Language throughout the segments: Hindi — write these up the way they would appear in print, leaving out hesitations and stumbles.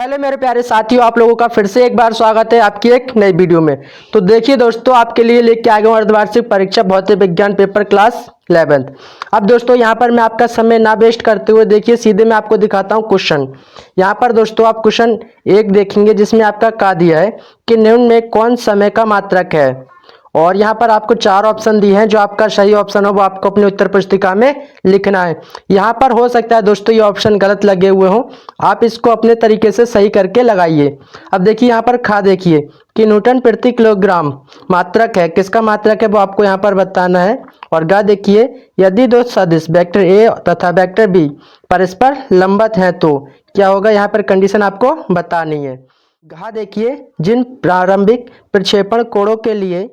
हेलो मेरे प्यारे साथियों, आप लोगों का फिर से एक बार स्वागत है आपकी एक नई वीडियो में। तो देखिए दोस्तों, आपके लिए लेके आ गया हूं अर्धवार्षिक परीक्षा भौतिक विज्ञान पेपर क्लास 11th। अब दोस्तों यहाँ पर मैं आपका समय ना वेस्ट करते हुए देखिए सीधे मैं आपको दिखाता हूँ क्वेश्चन। यहाँ पर दोस्तों आप क्वेश्चन एक देखेंगे जिसमें आपका कहा दिया है कि निम्न में कौन समय का मात्रक है, और यहाँ पर आपको चार ऑप्शन दिए हैं। जो आपका सही ऑप्शन हो वो आपको अपनी उत्तर पुस्तिका में लिखना है। यहाँ पर हो सकता है दोस्तों ये ऑप्शन गलत लगे हुए हों, आप इसको अपने तरीके से सही करके लगाइए। अब देखिए यहाँ पर खा देखिए कि न्यूटन प्रति किलोग्राम मात्रक है, किसका मात्रक है वो आपको यहाँ पर बताना है। और गा देखिए यदि दो सदिश वेक्टर ए तथा वेक्टर बी परस्पर लंबवत हैं तो क्या होगा, यहाँ पर कंडीशन आपको बतानी है। घा देखिए जिन प्रारंभिक प्रक्षेपण कोणों के लिए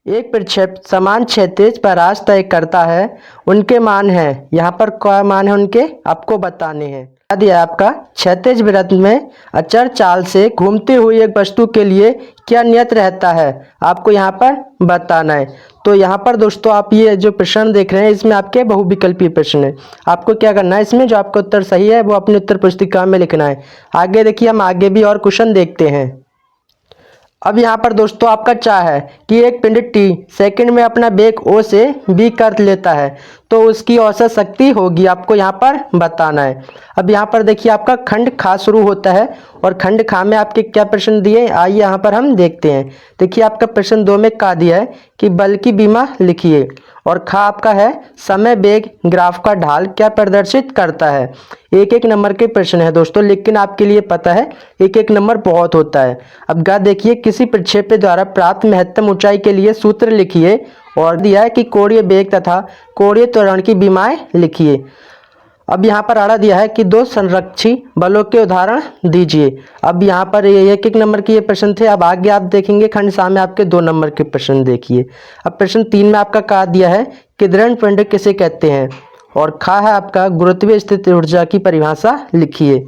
एक प्रक्षेप समान क्षैतिज परास तय करता है उनके मान है, यहाँ पर क्या मान है उनके आपको बताने हैं। दिया आपका क्षैतिज वृत्त में अचर चाल से घूमती हुई एक वस्तु के लिए क्या नियत रहता है, आपको यहाँ पर बताना है। तो यहाँ पर दोस्तों आप ये जो प्रश्न देख रहे हैं इसमें आपके बहुविकल्पीय प्रश्न है। आपको क्या करना है, इसमें जो आपका उत्तर सही है वो अपनी उत्तर पुस्तिका में लिखना है। आगे देखिए हम आगे भी और क्वेश्चन देखते हैं। अब यहाँ पर दोस्तों आपका क्या है कि एक पिंड टी सेकंड में अपना वेग ओ से बी कर लेता है तो उसकी औसत शक्ति होगी, आपको यहाँ पर बताना है। अब यहाँ पर देखिए आपका खंड खा शुरू होता है और खंड खा में आपके क्या प्रश्न दिए, आइए यहाँ पर हम देखते हैं। देखिए आपका प्रश्न 2 में कहा दिया है कि बल की बीमा लिखिए, और खा आपका है समय वेग ग्राफ का ढाल क्या प्रदर्शित करता है। एक एक नंबर के प्रश्न है दोस्तों, लेकिन आपके लिए पता है एक एक नंबर बहुत होता है। अब गा देखिए किसी प्रक्षेप द्वारा प्राप्त महत्तम ऊंचाई के लिए सूत्र लिखिए, और दिया है कि कोणीय वेग तथा कोणीय त्वरण की बीमाएं लिखिए। अब यहाँ पर आड़ा दिया है कि दो संरक्षी बलों के उदाहरण दीजिए। अब यहाँ पर ये एक एक नंबर के ये प्रश्न थे। अब आगे आप देखेंगे खंड सा में आपके 2 नंबर के प्रश्न देखिए। अब प्रश्न 3 में आपका कहा दिया है कि दृढ़ पिंड किसे कहते हैं, और खा है आपका गुरुत्वीय स्थिति ऊर्जा की परिभाषा लिखिए।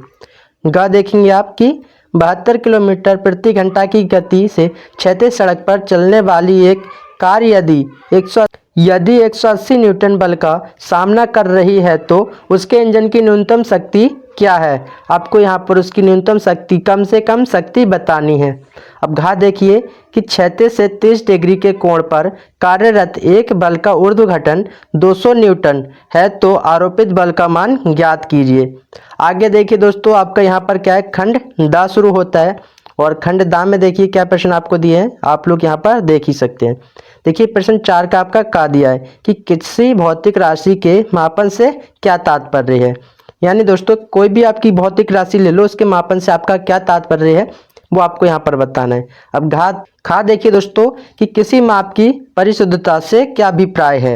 गा देखेंगे आपकी 72 किलोमीटर प्रति घंटा की गति से क्षैतिज सड़क पर चलने वाली एक कार यदि 180 न्यूटन बल का सामना कर रही है तो उसके इंजन की न्यूनतम शक्ति क्या है, आपको यहाँ पर उसकी न्यूनतम शक्ति कम से कम शक्ति बतानी है। अब घा देखिए कि 36 से 30 डिग्री के कोण पर कार्यरत एक बल का ऊर्ध्वघटन 200 न्यूटन है तो आरोपित बल का मान ज्ञात कीजिए। आगे देखिए दोस्तों आपका यहाँ पर क्या है, खंड दा शुरू होता है, और खंड दा में देखिए क्या प्रश्न आपको दिए हैं, आप लोग यहाँ पर देख ही सकते हैं। देखिए प्रश्न 4 का आपका कहा दिया है कि किसी भौतिक राशि के मापन से क्या तात्पर्य है। यानी दोस्तों कोई भी आपकी भौतिक राशि ले लो, उसके मापन से आपका क्या तात्पर्य है वो आपको यहाँ पर बताना है। अब खा देखिए दोस्तों कि किसी माप की परिशुद्धता से क्या अभिप्राय है,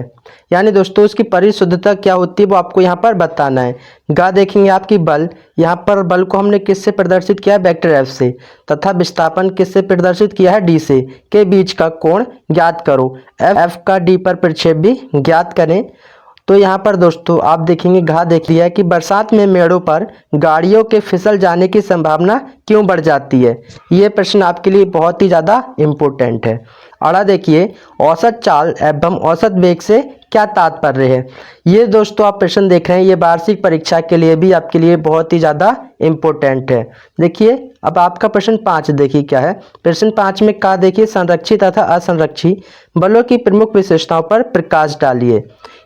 यानी दोस्तों उसकी परिशुद्धता क्या होती है वो आपको यहाँ पर बताना है। गा देखेंगे आपकी बल, यहाँ पर बल को हमने किससे प्रदर्शित किया है, वेक्टर एफ से, तथा विस्थापन किससे प्रदर्शित किया है, डी से, के बीच का कोण ज्ञात करो। एफ का डी पर प्रक्षेप भी ज्ञात करें। तो यहाँ पर दोस्तों आप देखेंगे घा देख लिया है कि बरसात में मेड़ों पर गाड़ियों के फिसल जाने की संभावना क्यों बढ़ जाती है। ये प्रश्न आपके लिए बहुत ही ज़्यादा इम्पोर्टेंट है। अड़ा देखिए औसत चाल एवं औसत वेग से क्या तात्पर्य है। ये दोस्तों आप प्रश्न देख रहे हैं, ये वार्षिक परीक्षा के लिए भी आपके लिए बहुत ही ज़्यादा इम्पोर्टेंट है। देखिए अब आपका प्रश्न 5 देखिए क्या है। प्रश्न 5 में कहा देखिए संरक्षी तथा असंरक्षी बलों की प्रमुख विशेषताओं पर प्रकाश डालिए।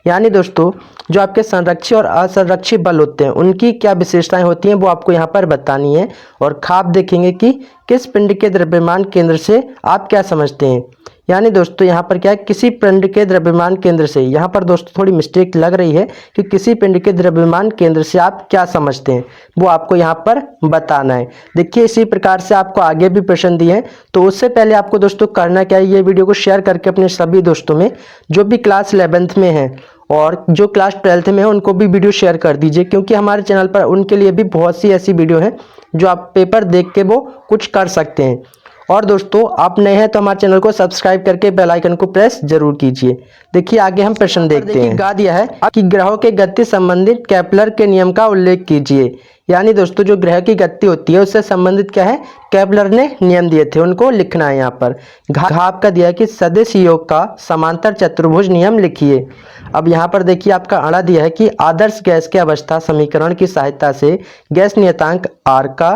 यानी दोस्तों जो आपके संरक्षी और असंरक्षी बल होते हैं उनकी क्या विशेषताएं होती हैं वो आपको यहाँ पर बतानी है। और खाप देखेंगे कि किस पिंड के द्रव्यमान केंद्र से आप क्या समझते हैं। यानी दोस्तों यहाँ पर क्या है, किसी पिंड के द्रव्यमान केंद्र से, यहाँ पर दोस्तों थोड़ी मिस्टेक लग रही है कि किसी पिंड के द्रव्यमान केंद्र से आप क्या समझते हैं वो आपको यहाँ पर बताना है। देखिए इसी प्रकार से आपको आगे भी प्रश्न दिए हैं। तो उससे पहले आपको दोस्तों करना क्या है, ये वीडियो को शेयर करके अपने सभी दोस्तों में जो भी क्लास 11th में हैं और जो क्लास 12th में है उनको भी वीडियो शेयर कर दीजिए, क्योंकि हमारे चैनल पर उनके लिए भी बहुत सी ऐसी वीडियो हैं जो आप पेपर देख के वो कुछ कर सकते हैं। और दोस्तों आप नए हैं तो हमारे चैनल को सब्सक्राइब करके बेल आइकन को प्रेस जरूर कीजिए। देखिए आगे हम प्रश्न देखते हैं। गा दिया है कि ग्रहों के गति संबंधित केपलर के नियम का उल्लेख कीजिए। यानी दोस्तों जो ग्रह की गति होती है उससे संबंधित क्या है, केपलर ने नियम दिए थे, उनको लिखना है यहाँ पर। घा आपका दिया है कि सदिश योग का समांतर चतुर्भुज नियम लिखिए। अब यहाँ पर देखिए आपका अड़ा दिया है कि आदर्श गैस के अवस्था समीकरण की सहायता से गैस नियतांक आर का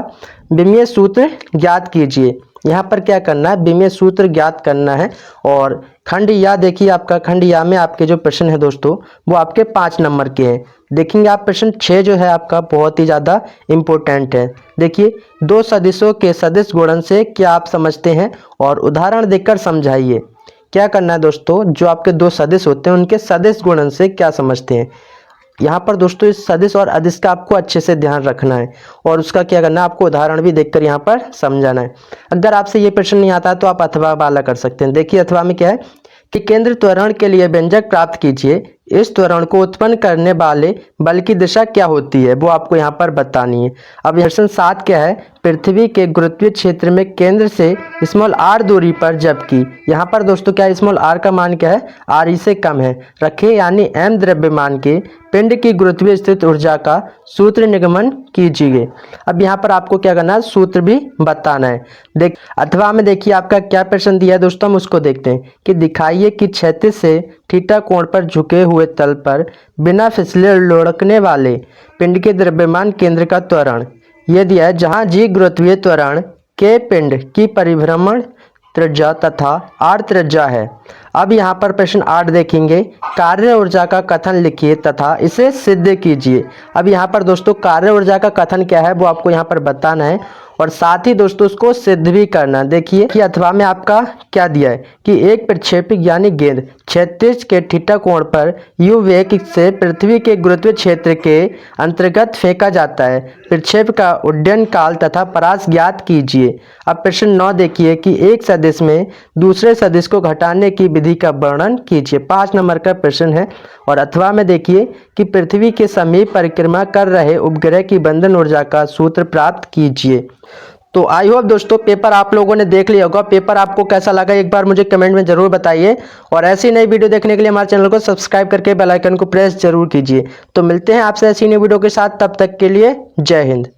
विमीय सूत्र ज्ञात कीजिए। यहाँ पर क्या करना है, विमीय सूत्र ज्ञात करना है। और खंड या देखिए आपका खंड या में आपके जो प्रश्न है दोस्तों वो आपके 5 नंबर के हैं। देखेंगे आप प्रश्न 6 जो है आपका बहुत ही ज़्यादा इम्पोर्टेंट है। देखिए दो सदिशों के सदिश गुणन से क्या आप समझते हैं और उदाहरण देकर समझाइए। क्या करना है दोस्तों, जो आपके दो सदिश होते हैं उनके सदिश गुणन से क्या समझते हैं। यहाँ पर दोस्तों इस सदिश और अदिश का आपको अच्छे से ध्यान रखना है और उसका क्या करना है, आपको उदाहरण भी देखकर यहाँ पर समझाना है। अगर आपसे ये प्रश्न नहीं आता है तो आप अथवा वाला कर सकते हैं। देखिए अथवा में क्या है कि केंद्र त्वरण के लिए व्यंजक प्राप्त कीजिए। इस त्वरण को उत्पन्न करने वाले बल की दिशा क्या होती है वो आपको यहाँ पर बतानी है। अब प्रश्न 7 क्या है, पृथ्वी के गुरुत्वीय क्षेत्र में केंद्र से स्मॉल आर दूरी पर जबकि यहाँ पर दोस्तों क्या है, स्मॉल आर का मान क्या है, आर ई से कम है रखे, यानी एम द्रव्यमान के पिंड की गुरुत्वीय स्थित ऊर्जा का सूत्र निगमन कीजिए। अब यहाँ पर आपको क्या करना है, सूत्र भी बताना है। देख अथवा में देखिए आपका क्या प्रश्न दिया है दोस्तों, हम उसको देखते हैं कि दिखाइए कि क्षैतिज से थीटा कोण पर झुके हुए तल पर बिना फिसले लुढ़कने वाले पिंड के द्रव्यमान केंद्र का त्वरण यह दिया है, जहां जी गुरुत्वीय त्वरण के पिंड की परिभ्रमण त्रिज्या तथा आर त्रिज्या है। अब यहाँ पर प्रश्न 8 देखेंगे, कार्य ऊर्जा का कथन लिखिए तथा इसे सिद्ध कीजिए। अब यहाँ पर दोस्तों कार्य ऊर्जा का कथन क्या है वो आपको यहाँ पर बताना है और साथ ही दोस्तों उसको सिद्ध भी करना। देखिए कि अथवा में आपका क्या दिया है कि एक प्रक्षेपक यानी गेंद क्षैतिज के थीटा कोण पर यू वेग से पृथ्वी के गुरुत्वीय क्षेत्र के अंतर्गत फेंका जाता है। प्रक्षेप का उड्डयन काल तथा परास ज्ञात कीजिए। अब प्रश्न 9 देखिए कि एक सदिश में दूसरे सदिश को घटाने की विधि का वर्णन कीजिए। 5 नंबर का प्रश्न है। और अथवा में देखिए कि पृथ्वी के समीप परिक्रमा कर रहे उपग्रह की बंधन ऊर्जा का सूत्र प्राप्त कीजिए। तो आई होप दोस्तों पेपर आप लोगों ने देख लिया होगा। पेपर आपको कैसा लगा एक बार मुझे कमेंट में जरूर बताइए और ऐसी नई वीडियो देखने के लिए हमारे चैनल को सब्सक्राइब करके बेल आइकन को प्रेस जरूर कीजिए। तो मिलते हैं आपसे ऐसी नई वीडियो के साथ, तब तक के लिए जय हिंद।